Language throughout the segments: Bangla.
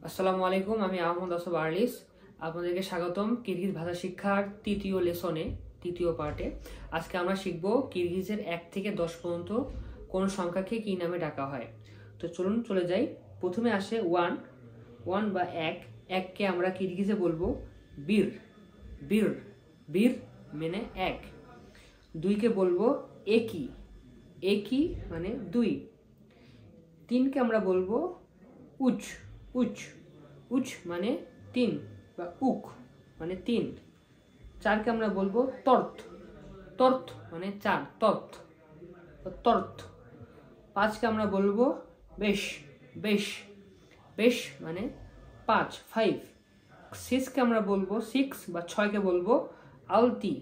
আসসালামু আলাইকুম, আমি আহমদ আসফ আরলিস। আপনাদেরকে স্বাগতম কিরগিজ ভাষা শিক্ষার তৃতীয় লেসনে, তৃতীয় পার্টে। আজকে আমরা শিখব কিরগিজের 1 থেকে 10 পর্যন্ত কোন সংখ্যাকে কি নামে ডাকা হয়। তো চলুন চলে যাই। প্রথমে আসে ওয়ান বা এক। এককে আমরা কিরগিজে বলবো বীর। বীর বীর মানে এক। দুইকে বলবো একি। একি মানে দুই। তিনকে আমরা বলবো উচ। উচ উচ মানে তিন বা উক মানে তিন। চারকে আমরা বলবো তর্ত। তর্ত মানে চার, তর্ত তর্ত। পাঁচকে আমরা বলবো বেশ। বেশ বেশ মানে পাঁচ, ফাইভ। সিক্সকে আমরা বলবো সিক্স বা ছয়কে বলবো আলতি।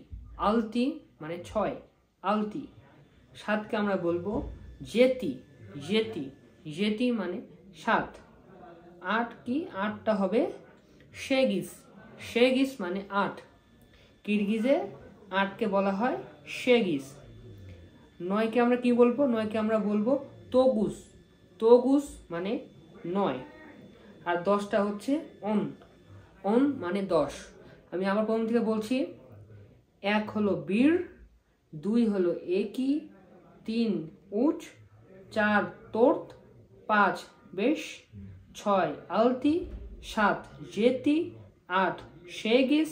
আলতি মানে ছয়, আলতি। সাতকে আমরা বলবো জেতি। জেতি জেতি মানে সাত। আট কি, আটটা হবে শেগিস। শেগিস মানে আট। কিরগিজে আটকে বলা হয় শেগিস। নয়কে আমরা কি বলবো? নয়কে আমরা বলবো তগুস। তগুস মানে নয়। আর 10টা হচ্ছে অন। অন মানে 10। আমি আবার প্রথম থেকে বলছি। এক হলো বীর, দুই হলো একি, তিন উচ, চার তোর্ত, পাঁচ বেশ, ছয় আলতি, সাত জেতি, আট শেগিস,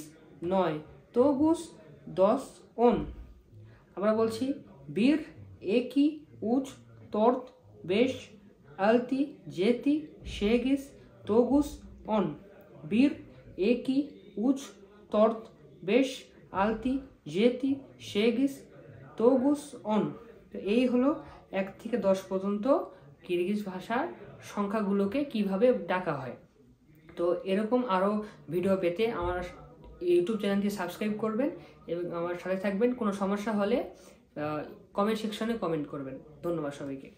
নয় তগুস, 10 অন। আমরা বলছি বীর, একি, উচ, তর্ত, বেশ, আলতি, জেতি, শেগিস, তগুস, অন। বীর, একি, উচ, তর্ত, বেশ, আলতি, জেতি, শেগিস, তগুস, অন। তো এই হলো 1 থেকে 10 পর্যন্ত কিরগিজ ভাষার সংখ্যাগুলোকে কিভাবে ডাকা হয়। তো এরকম আরও ভিডিও পেতে আমার ইউটিউব চ্যানেলটি সাবস্ক্রাইব করবেন এবং আমার সাথে থাকবেন। কোনো সমস্যা হলে কমেন্ট সেকশনে কমেন্ট করবেন। ধন্যবাদ সবাইকে।